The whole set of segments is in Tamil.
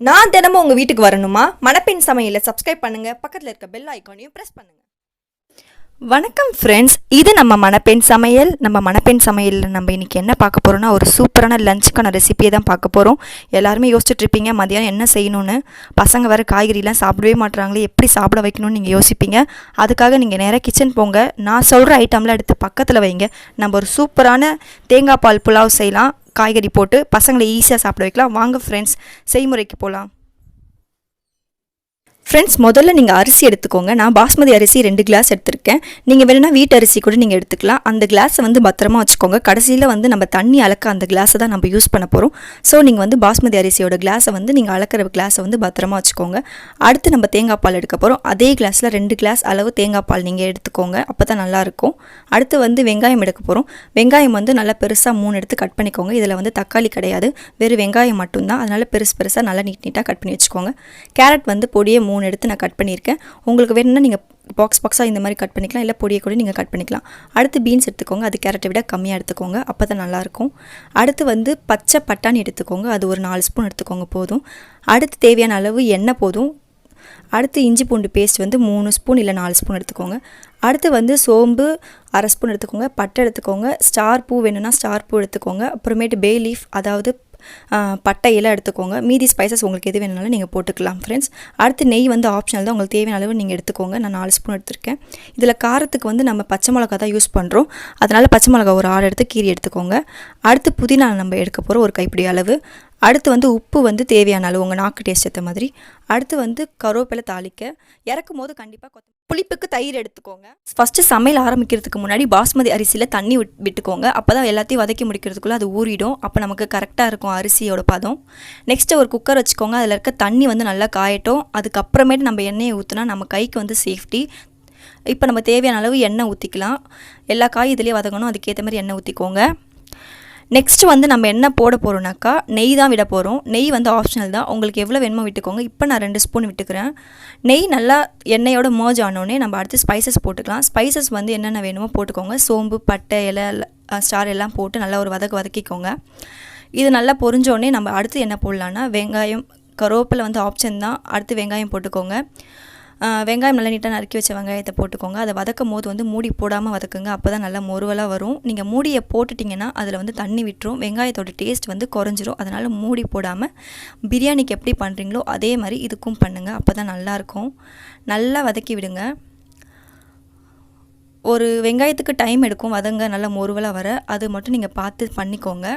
நான் தினமும் உங்கள் வீட்டுக்கு வரணுமா? மணப்பெண் சமையலை சப்ஸ்கிரைப் பண்ணுங்கள், பக்கத்தில் இருக்க பெல் ஐக்கானையும் ப்ரெஸ் பண்ணுங்கள். வணக்கம் ஃப்ரெண்ட்ஸ், இது நம்ம மணப்பெண் சமையல். நம்ம மணப்பெண் சமையலில் நம்ம இன்றைக்கி என்ன பார்க்க போகிறோன்னா, ஒரு சூப்பரான லஞ்சுக்கான ரெசிபியை தான் பார்க்க போகிறோம். எல்லாருமே யோசிச்சுட்ருப்பீங்க மதியானம் என்ன செய்யணும்னு. பசங்க வேறு காய்கறிலாம் சாப்பிடவே மாட்டுறாங்களே, எப்படி சாப்பிட வைக்கணும்னு நீங்கள் யோசிப்பீங்க. அதுக்காக நீங்கள் நேராக கிச்சன் போங்க. நான் சொல்கிற ஐட்டம்லாம் எடுத்து பக்கத்தில் வைங்க. நம்ம ஒரு சூப்பரான தேங்காய் பால் புலாவ் செய்யலாம். காய்கறி போட்டு பசங்களை ஈஸியாக சாப்பிட வைக்கலாம். வாங்க ஃப்ரெண்ட்ஸ், செய்முறைக்கு போகலாம். ஃப்ரெண்ட்ஸ், முதல்ல நீங்கள் அரிசி எடுத்துக்கோங்க. நான் பாஸ்மதி அரிசி 2 கிளாஸ் எடுத்திருக்கேன். நீங்கள் வேணும்னா வீட்டு அரிசி கூட நீங்கள் எடுத்துக்கலாம். அந்த கிளாஸை பத்திரமா வச்சுக்கோங்க. கடைசியில் நம்ம தண்ணி அளக்க அந்த கிளாஸை தான் நம்ம யூஸ் பண்ண போகிறோம். ஸோ நீங்கள் பாஸ்மதி அரிசியோட கிளாஸை நீங்கள் அளக்கிற கிளாஸை பத்திரமா வச்சுக்கோங்க. அடுத்து நம்ம தேங்காய் பால் எடுக்க போகிறோம். அதே கிளாஸில் 2 கிளாஸ் அளவு தேங்காய் பால் நீங்கள் எடுத்துக்கோங்க. அப்போ தான் நல்லாயிருக்கும். அடுத்து வெங்காயம் எடுக்க போகிறோம். வெங்காயம் நல்லா பெருசாக 3 எடுத்து கட் பண்ணிக்கோங்க. இதில் தக்காளி கிடையாது, வெறும் வெங்காயம் மட்டும்தான். அதனால் பெருசாக நல்லா நீட்டாக கட் பண்ணி வச்சுக்கோங்க. கேரட் பொடியை 3 எடுத்து நான் கட் பண்ணியிருக்கேன். உங்களுக்கு வேணும்னா நீங்கள் பாக்ஸாக இந்த மாதிரி கட் பண்ணிக்கலாம், இல்லை பொடியை கூட நீங்கள் கட் பண்ணிக்கலாம். அடுத்து பீன்ஸ் எடுத்துக்கோங்க. அது கேரட்டை விட கம்மியாக எடுத்துக்கோங்க, அப்போ தான் நல்லாயிருக்கும். அடுத்து பச்சை பட்டாணி எடுத்துக்கோங்க. அது ஒரு 4 ஸ்பூன் எடுத்துக்கோங்க போதும். அடுத்து தேவையான அளவு எண்ணெய் போதும். அடுத்து இஞ்சி பூண்டு பேஸ்ட் 3 ஸ்பூன் இல்லை 4 ஸ்பூன் எடுத்துக்கோங்க. அடுத்து சோம்பு 1/2 ஸ்பூன் எடுத்துக்கோங்க. பட்டை எடுத்துக்கோங்க. ஸ்டார் பூ வேணும்னா ஸ்டார் பூ எடுத்துக்கோங்க. அப்புறமேட்டு பே லீஃப், அதாவது பட்டை எல்லாம் எடுத்துக்கோங்க. மீதி ஸ்பைசஸ் உங்களுக்கு எது வேணுனாலும் நீங்கள் போட்டுக்கலாம் ஃப்ரெண்ட்ஸ். அடுத்து நெய் ஆப்ஷனல் தான், உங்களுக்கு தேவையான அளவு நீங்கள் எடுத்துக்கோங்க. நான் 4 ஸ்பூன் எடுத்திருக்கேன். இதில் காரத்துக்கு நம்ம பச்சை மிளகா தான் யூஸ் பண்ணுறோம். அதனால் பச்சை மிளகா ஒரு 6 எடுத்து கீரி எடுத்துக்கோங்க. அடுத்து புதினா நம்ம எடுக்க போகிறோம், ஒரு கைப்பிடி அளவு. அடுத்து உப்பு தேவையான அளவு, உங்கள் நாக்கு டேஸ்ட் ஏற்ற மாதிரி. அடுத்து கருவேப்பிலை தாளிக்க. இறக்கும் போது கண்டிப்பாக புளிப்புக்கு தயிர் எடுத்துக்கோங்க. ஃபஸ்ட்டு சமையல் ஆரம்பிக்கிறதுக்கு முன்னாடி பாஸ்மதி அரிசியில் தண்ணி விட்டுக்கோங்க. அப்போ தான் எல்லாத்தையும் வதக்கி முடிக்கிறதுக்குள்ளே அது ஊறிடும். அப்போ நமக்கு கரெக்டாக இருக்கும் அரிசியோட பதம். நெக்ஸ்ட்டு ஒரு குக்கர் வச்சுக்கோங்க. அதில் இருக்க தண்ணி நல்லா காயட்டும். அதுக்கப்புறமேட்டு நம்ம எண்ணெயை ஊற்றினா நம்ம கைக்கு சேஃப்டி. இப்போ நம்ம தேவையான அளவு எண்ணெய் ஊற்றிக்கலாம். எல்லா காயும் இதிலே வதங்கணும், அதுக்கேற்ற மாதிரி எண்ணெய் ஊற்றிக்கோங்க. நெக்ஸ்ட்டு நம்ம என்ன போட போகிறோம்னாக்கா, நெய் தான் விட போகிறோம். நெய் ஆப்ஷனல் தான், உங்களுக்கு எவ்வளோ வேணுமோ விட்டுக்கோங்க. இப்போ நான் 2 ஸ்பூன் விட்டுக்கிறேன். நெய் நல்லா எண்ணெயோட மர்ஜ் ஆனோடனே நம்ம அடுத்து ஸ்பைசஸ் போட்டுக்கலாம். ஸ்பைசஸ் என்னென்ன வேணுமோ போட்டுக்கோங்க. சோம்பு, பட்டை, இலை, ஸ்டார் எல்லாம் போட்டு நல்லா ஒரு வதக்கிக்கோங்க. இது நல்லா பொரிஞ்சோடனே நம்ம அடுத்து என்ன போடலான்னா, வெங்காயம், கருவேப்பிலை ஆப்ஷன் தான். அடுத்து வெங்காயம் போட்டுக்கோங்க. வெங்காயம் நல்லா நீட்டாக நறுக்கி வச்ச வெங்காயத்தை போட்டுக்கோங்க. அதை வதக்கும் போது மூடி போடாமல் வதக்குங்க. அப்போ தான் நல்லா மொறுவலாக வரும். நீங்கள் மூடியை போட்டுட்டிங்கன்னா அதில் தண்ணி விட்டுரும். வெங்காயத்தோட டேஸ்ட் குறைஞ்சிரும். அதனால் மூடி போடாமல் பிரியாணிக்கு எப்படி பண்ணுறீங்களோ அதே மாதிரி இதுக்கும் பண்ணுங்கள். அப்போ தான் நல்லாயிருக்கும். நல்லா வதக்கி விடுங்க. ஒரு வெங்காயத்துக்கு டைம் எடுக்கும் வதங்க நல்லா மொறுவலாக வர. அது மட்டும் நீங்கள் பார்த்து பண்ணிக்கோங்க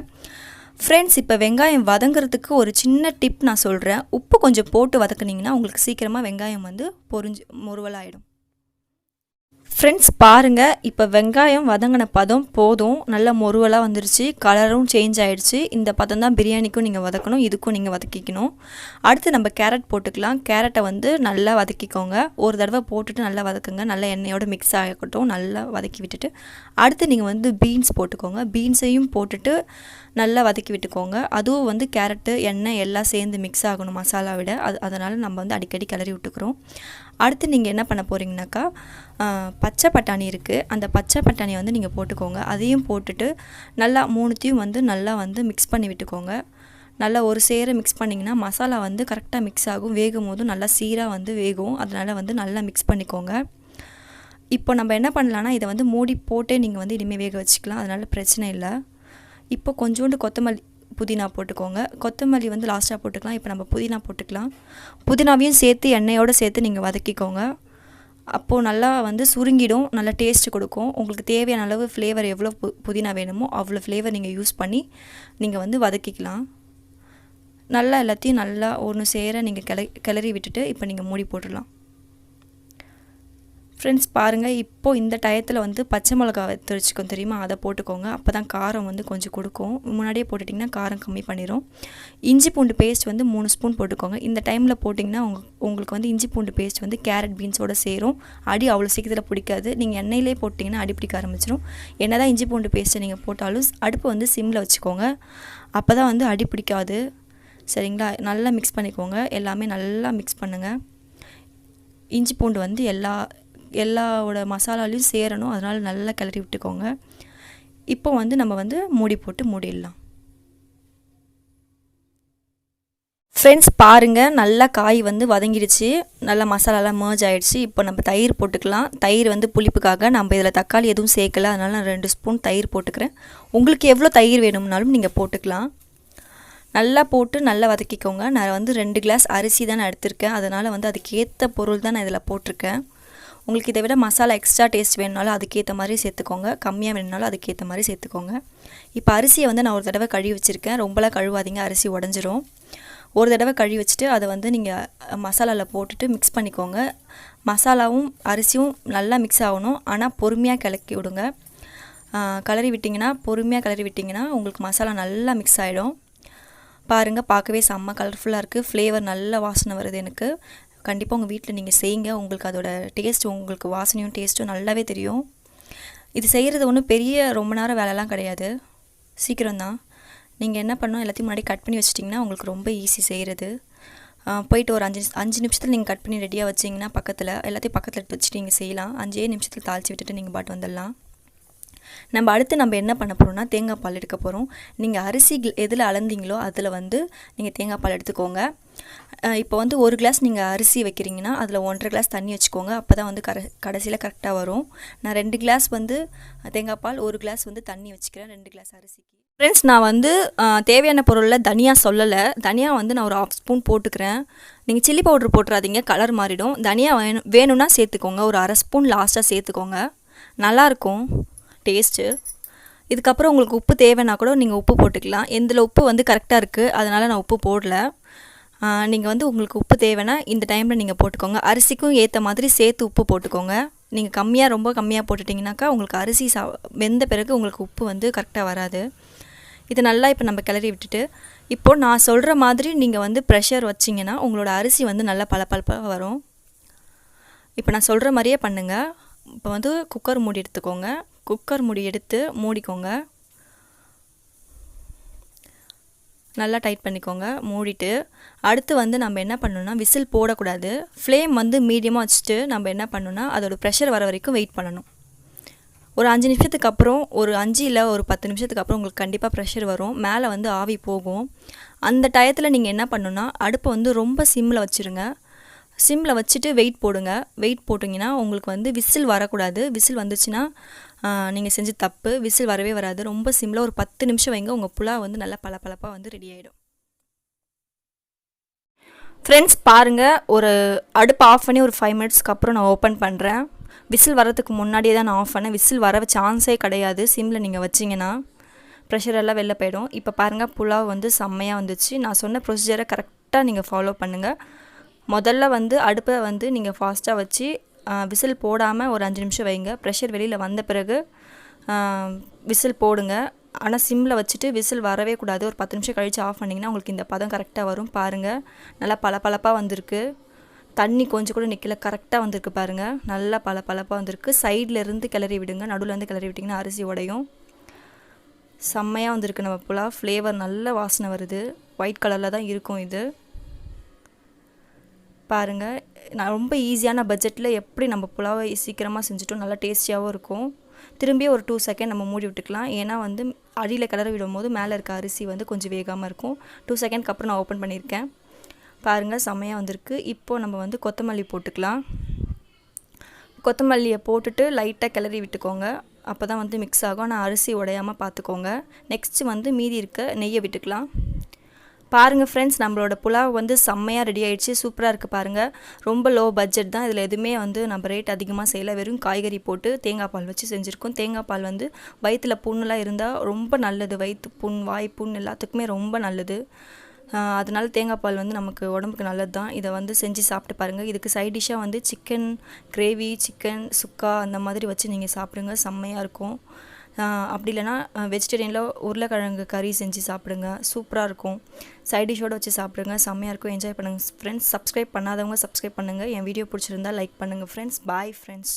ஃப்ரெண்ட்ஸ். இப்போ வெங்காயம் வதங்கிறதுக்கு ஒரு சின்ன டிப் நான் சொல்கிறேன். உப்பு கொஞ்சம் போட்டு வதக்குனிங்கன்னா உங்களுக்கு சீக்கிரமாக வெங்காயம் பொரிஞ்சு மொறுவலாகிடும். ஃப்ரெண்ட்ஸ் பாருங்கள், இப்போ வெங்காயம் வதங்கின பதம் போதும். நல்லா மொறுவலாக வந்துருச்சு, கலரும் சேஞ்ச் ஆகிடுச்சு. இந்த பதம் தான் பிரியாணிக்கும் நீங்கள் வதக்கணும், இதுக்கும் நீங்கள் வதக்கிக்கணும். அடுத்து நம்ம கேரட் போட்டுக்கலாம். கேரட்டை நல்லா வதக்கிக்கோங்க. ஒரு தடவை போட்டுட்டு நல்லா வதக்குங்க. நல்லா எண்ணெயோடு மிக்ஸ் ஆகட்டும். நல்லா வதக்கி விட்டுட்டு அடுத்து நீங்கள் பீன்ஸ் போட்டுக்கோங்க. பீன்ஸையும் போட்டுட்டு நல்லா வதக்கி விட்டுக்கோங்க. அதுவும் கேரட்டு, எண்ணெய் எல்லாம் சேர்ந்து மிக்ஸ் ஆகணும் மசாலா விட. அதனால் நம்ம அடிக்கடி கிளறி விட்டுக்கிறோம். அடுத்து நீங்கள் என்ன பண்ண போகிறீங்கனாக்கா, பச்சை பட்டாணி இருக்குது. அந்த பச்சை பட்டாணியை நீங்கள் போட்டுக்கோங்க. அதையும் போட்டுட்டு நல்லா 3த்தையும் நல்லா மிக்ஸ் பண்ணி விட்டுக்கோங்க. நல்லா ஒரு சேர மிக்ஸ் பண்ணிங்கன்னா மசாலா கரெக்டாக மிக்ஸ் ஆகும். வேகும் போதும் நல்லா சீராக வேகும். அதனால் நல்லா மிக்ஸ் பண்ணிக்கோங்க. இப்போ நம்ம என்ன பண்ணலான்னா, இதை மூடி போட்டே நீங்கள் இனிமேல் வேக வச்சுக்கலாம். அதனால் பிரச்சனை இல்லை. இப்போ கொஞ்சோண்டு கொத்தமல்லி, புதினா போட்டுக்கோங்க. கொத்தமல்லி லாஸ்ட்டாக போட்டுக்கலாம். இப்போ நம்ம புதினா போட்டுக்கலாம். புதினாவையும் சேர்த்து எண்ணெயோடு சேர்த்து நீங்கள் வதக்கிக்கோங்க. அப்போது நல்லா சுருங்கிடும், நல்லா டேஸ்ட்டு கொடுக்கும். உங்களுக்கு தேவையான அளவு ஃப்ளேவர் எவ்வளோ புதினா வேணுமோ அவ்வளோ ஃப்ளேவர் நீங்கள் யூஸ் பண்ணி நீங்கள் வதக்கிக்கலாம். நல்லா எல்லாத்தையும் நல்லா ஒன்று சேர நீங்கள் கிளறி விட்டுட்டு இப்போ நீங்கள் மூடி போட்டுடலாம். ஃப்ரெண்ட்ஸ் பாருங்கள், இப்போது இந்த டயத்தில் பச்சை மிளகா வச்சுக்கோங்க தெரியுமா, அதை போட்டுக்கோங்க. அப்போ தான் காரம் கொஞ்சம் கொடுக்கும். முன்னாடியே போட்டுட்டிங்கன்னா காரம் கம்மி பண்ணிடும். இஞ்சி பூண்டு பேஸ்ட் 3 ஸ்பூன் போட்டுக்கோங்க. இந்த டைமில் போட்டிங்கன்னா உங்களுக்கு இஞ்சி பூண்டு பேஸ்ட் கேரட் பீன்ஸோடு சேரும். அடி அவ்வளோ சீக்கிரத்தில் பிடிக்காது. நீங்கள் எண்ணெயிலே போட்டிங்கன்னா அடி பிடிக்க ஆரம்பிச்சிடும். என்ன தான் இஞ்சி பூண்டு பேஸ்ட்டை நீங்கள் போட்டாலும் அடுப்பு சிம்மில் வச்சுக்கோங்க. அப்போ தான் அடி பிடிக்காது. சரிங்களா? நல்லா மிக்ஸ் பண்ணிக்கோங்க. எல்லாமே நல்லா மிக்ஸ் பண்ணுங்கள். இஞ்சி பூண்டு எல்லாவோட மசாலாலையும் சேரணும். அதனால் நல்லா கிளறி விட்டுக்கோங்க. இப்போ நம்ம மூடி போட்டு மூடிடலாம். ஃப்ரெண்ட்ஸ் பாருங்கள், நல்லா காய் வந்து வதங்கிடுச்சு, நல்லா மசாலாலாம் மர்ஜ் ஆகிடுச்சு. இப்போ நம்ம தயிர் போட்டுக்கலாம். தயிர் வந்து புளிப்புக்காக நம்ம இதில் தக்காளி எதுவும் சேர்க்கல, அதனால் நான் 2 ஸ்பூன் தயிர் போட்டுக்கிறேன். உங்களுக்கு எவ்வளோ தயிர் வேணும்னாலும் நீங்கள் போட்டுக்கலாம். நல்லா போட்டு நல்லா வதக்கிக்கோங்க. நான் வந்து 2 கிளாஸ் அரிசி தான் நான் எடுத்திருக்கேன், அதனால் வந்து அதுக்கேற்ற பொருள் தான் நான் இதில் போட்டிருக்கேன். உங்களுக்கு இதை விட மசாலா எக்ஸ்ட்ரா டேஸ்ட் வேணுனாலும் அதுக்கேற்ற மாதிரி சேர்த்துக்கோங்க, கம்மியாக வேணுனாலும் அதுக்கேற்ற மாதிரி சேர்த்துக்கோங்க. இப்போ அரிசியை வந்து நான் ஒரு தடவை கழுவி வச்சுருக்கேன். ரொம்பலாம் கழுவாதீங்க, அரிசி உடஞ்சிரும். ஒரு தடவை கழுவி வச்சுட்டு அதை வந்து நீங்கள் மசாலாவில் போட்டுட்டு மிக்ஸ் பண்ணிக்கோங்க. மசாலாவும் அரிசியும் நல்லா மிக்ஸ் ஆகணும், ஆனால் பொறுமையாக கிளக்கி விடுங்க. கிளறி விட்டிங்கன்னா பொறுமையாக கிளறி விட்டிங்கன்னா உங்களுக்கு மசாலா நல்லா மிக்ஸ் ஆகிடும். பாருங்கள், பார்க்கவே செம்ம கலர்ஃபுல்லாக இருக்குது, ஃப்ளேவர் நல்ல வாசனை வருது எனக்கு. கண்டிப்பாக உங்கள் வீட்டில் நீங்கள் செய்யுங்க, உங்களுக்கு அதோட டேஸ்ட், உங்களுக்கு வாசனையும் டேஸ்ட்டும் நல்லாவே தெரியும். இது செய்கிறது ஒன்றும் பெரிய ரொம்ப நேரம் வேலைலாம் கிடையாது, சீக்கிரம் தான். நீங்கள் என்ன பண்ணணும், எல்லாத்தையும் முன்னாடி கட் பண்ணி வச்சிட்டிங்கன்னா உங்களுக்கு ரொம்ப ஈஸி செய்கிறது. போயிட்டு ஒரு 5 நிமிஷத்தில் நீங்கள் கட் பண்ணி ரெடியாக வச்சிங்கன்னா பக்கத்தில் எல்லாத்தையும் பக்கத்தில் எடுத்து வச்சுட்டு நீங்கள் செய்யலாம். 5 நிமிஷத்தில் தாளித்து விட்டுட்டு நீங்கள் பாட்டு வந்துடலாம். நம்ம என்ன பண்ண போகிறோம்னா தேங்காய் பால் எடுக்க போகிறோம். நீங்கள் அரிசி எதில் அளந்தீங்களோ அதில் வந்து நீங்கள் தேங்காய் பால் எடுத்துக்கோங்க. இப்போ வந்து 1 கிளாஸ் நீங்கள் அரிசி வைக்கிறீங்கன்னா அதில் 1.5 கிளாஸ் தண்ணி வச்சுக்கோங்க, அப்போ தான் வந்து கடைசியில் கரெக்டாக வரும். நான் 2 கிளாஸ் வந்து தேங்காய் பால், 1 கிளாஸ் வந்து தண்ணி வச்சுக்கிறேன் 2 கிளாஸ் அரிசிக்கு. ஃப்ரெண்ட்ஸ், நான் வந்து தேவையான பொருளில் தனியா சொல்லலை. தனியா வந்து நான் ஒரு 1/2 ஸ்பூன் போட்டுக்கிறேன். நீங்கள் சில்லி பவுட்ரு போட்டுறாதீங்க, கலர் மாறிடும். தனியா வேணும்னா சேர்த்துக்கோங்க, ஒரு 1/2 ஸ்பூன் லாஸ்ட்டாக சேர்த்துக்கோங்க, நல்லாயிருக்கும் டேஸ்ட்டு. இதுக்கப்புறம் உங்களுக்கு உப்பு தேவைன்னா கூட நீங்கள் உப்பு போட்டுக்கலாம். எந்தில் உப்பு வந்து கரெக்டாக இருக்குது, அதனால் நான் உப்பு போடல. நீங்கள் வந்து உங்களுக்கு உப்பு தேவைன்னா இந்த டைமில் நீங்கள் போட்டுக்கோங்க. அரிசிக்கும் ஏற்ற மாதிரி சேர்த்து உப்பு போட்டுக்கோங்க. நீங்கள் ரொம்ப கம்மியாக போட்டுட்டிங்கனாக்கா உங்களுக்கு அரிசி வெந்த பிறகு உங்களுக்கு உப்பு வந்து கரெக்டாக வராது. இது நல்லா இப்போ நம்ம கிளறி விட்டுட்டு, இப்போது நான் சொல்கிற மாதிரி நீங்கள் வந்து ப்ரெஷர் வச்சிங்கன்னா உங்களோட அரிசி வந்து நல்லா பளபளப்பாக வரும். இப்போ நான் சொல்கிற மாதிரியே பண்ணுங்கள். இப்போ வந்து குக்கர் மூடி எடுத்துக்கோங்க. குக்கர் மூடி எடுத்து மூடிக்கோங்க, நல்லா டைட் பண்ணிக்கோங்க. மூடிட்டு அடுத்து வந்து நம்ம என்ன பண்ணணும்னா விசில் போடக்கூடாது. ஃப்ளேம் வந்து மீடியமாக வச்சுட்டு நம்ம என்ன பண்ணணும்னா அதோட ப்ரெஷர் வர வரைக்கும் வெயிட் பண்ணணும். ஒரு 5 நிமிஷத்துக்கு அப்புறம், ஒரு 5 இல்லை ஒரு 10 நிமிஷத்துக்கு அப்புறம் உங்களுக்கு கண்டிப்பாக ப்ரெஷர் வரும், மேலே வந்து ஆவி போகும். அந்த டயத்தில் நீங்கள் என்ன பண்ணணும்னா அடுப்பை வந்து ரொம்ப சிம்மில் வச்சுருங்க. சிம்மில் வச்சுட்டு வெயிட் போடுங்க. வெயிட் போட்டிங்கன்னா உங்களுக்கு வந்து விசில் வரக்கூடாது. விசில் வந்துச்சுன்னா நீங்கள் செஞ்ச தப்பு. விசில் வரவே வராது. ரொம்ப சிம்மில் ஒரு 10 நிமிஷம் வைங்க, உங்கள் புலாவ் வந்து நல்லா பளபளப்பாக வந்து ரெடி ஆகிடும். ஃப்ரெண்ட்ஸ் பாருங்கள், ஒரு அடுப்பு ஆஃப் பண்ணி ஒரு 5 மினிட்ஸ்க்கு அப்புறம் நான் ஓப்பன் பண்ணுறேன். விசில் வரதுக்கு முன்னாடியே தான் நான் ஆஃப் பண்ணேன். விசில் வர சான்ஸே கிடையாது, சிம்மில் நீங்கள் வச்சிங்கன்னா ப்ரெஷர் எல்லாம் வெளில போயிடும். இப்போ பாருங்கள், புலாவ் வந்து செம்மையாக வந்துச்சு. நான் சொன்ன ப்ரொசீஜரை கரெக்டாக நீங்கள் ஃபாலோ பண்ணுங்கள். முதல்ல வந்து அடுப்பை வந்து நீங்கள் ஃபாஸ்ட்டாக வச்சு விசில் போடாமல் ஒரு 5 நிமிஷம் வைங்க. ப்ரெஷர் வெளியில் வந்த பிறகு விசில் போடுங்க. ஆனால் சிம்மில் வச்சுட்டு விசில் வரவே கூடாது. ஒரு 10 நிமிஷம் கழித்து ஆஃப் பண்ணிங்கன்னா உங்களுக்கு இந்த பதம் கரெக்டாக வரும். பாருங்கள், நல்லா பளபளப்பாக வந்திருக்கு. தண்ணி கொஞ்சம் கூட நிற்கல, கரெக்டாக வந்திருக்கு பாருங்கள். நல்லா பளபளப்பாக வந்திருக்கு. சைடில் இருந்து கிளறி விடுங்க, நடுவில் இருந்து கிளறி விட்டிங்கன்னா அரிசி உடையும். செம்மையாக வந்திருக்கு நம்ம புலாவ். ஃப்ளேவர் நல்ல வாசனை வருது. ஒயிட் கலரில் தான் இருக்கும் இது. பாருங்கள், நான் ரொம்ப ஈஸியான பட்ஜெட்டில் எப்படி நம்ம புலாவை சீக்கிரமாக செஞ்சுட்டோம், நல்லா டேஸ்டியாகவும் இருக்கும். திரும்பி ஒரு 2 செகண்ட் நம்ம மூடி விட்டுக்கலாம். ஏன்னா வந்து அடியில் கிளறி விடும் போது மேலே இருக்க அரிசி வந்து கொஞ்சம் வேகாமல் இருக்கும். 2 செகண்ட்க்கு அப்புறம் நான் ஓப்பன் பண்ணியிருக்கேன். பாருங்கள், செம்மையாக வந்திருக்கு. இப்போது நம்ம வந்து கொத்தமல்லி போட்டுக்கலாம். கொத்தமல்லியை போட்டுட்டு லைட்டாக கிளறி விட்டுக்கோங்க, அப்போ தான் வந்து மிக்ஸ் ஆகும். ஆனால் அரிசி உடையாமல் பார்த்துக்கோங்க. நெக்ஸ்ட்டு வந்து மீதி இருக்க நெய்யை விட்டுக்கலாம். பாருங்கள் ஃப்ரெண்ட்ஸ், நம்மளோட புலாவ் வந்து செம்மையாக ரெடி ஆகிடுச்சு. சூப்பராக இருக்குது பாருங்கள். ரொம்ப லோ பட்ஜெட் தான். இதில் எதுவுமே வந்து நம்ம ரேட் அதிகமாக செய்யலை. வெறும் காய்கறி போட்டு தேங்காய் பால் வச்சு செஞ்சுருக்கோம். தேங்காய் பால் வந்து வயிற்றில் புண்ணெலாம் இருந்தால் ரொம்ப நல்லது. வயிற்று புண், வாய் புண் எல்லாத்துக்குமே ரொம்ப நல்லது. அதனால தேங்காய் பால் வந்து நமக்கு உடம்புக்கு நல்லது தான். இதை வந்து செஞ்சு சாப்பிட்டு பாருங்கள். இதுக்கு சைட் டிஷ்ஷாக வந்து சிக்கன் கிரேவி, சிக்கன் சுக்கா அந்த மாதிரி வச்சு நீங்கள் சாப்பிடுங்க, செம்மையாக இருக்கும். அப்படி இல்லைனா வெஜிடேரியனில் உருளைக்கிழங்கு கறி செஞ்சு சாப்பிடுங்க, சூப்பராக இருக்கும். சைட் டிஷ்ஷோடு வச்சு சாப்பிடுங்க, செம்மையாக இருக்கும். என்ஜாய் பண்ணுங்கள் ஃப்ரெண்ட்ஸ். சப்ஸ்கிரைப் பண்ணாதவங்க சப்ஸ்கிரைப் பண்ணுங்கள். என் வீடியோ பிடிச்சிருந்தா லைக் பண்ணுங்கள் ஃப்ரெண்ட்ஸ். Bye friends.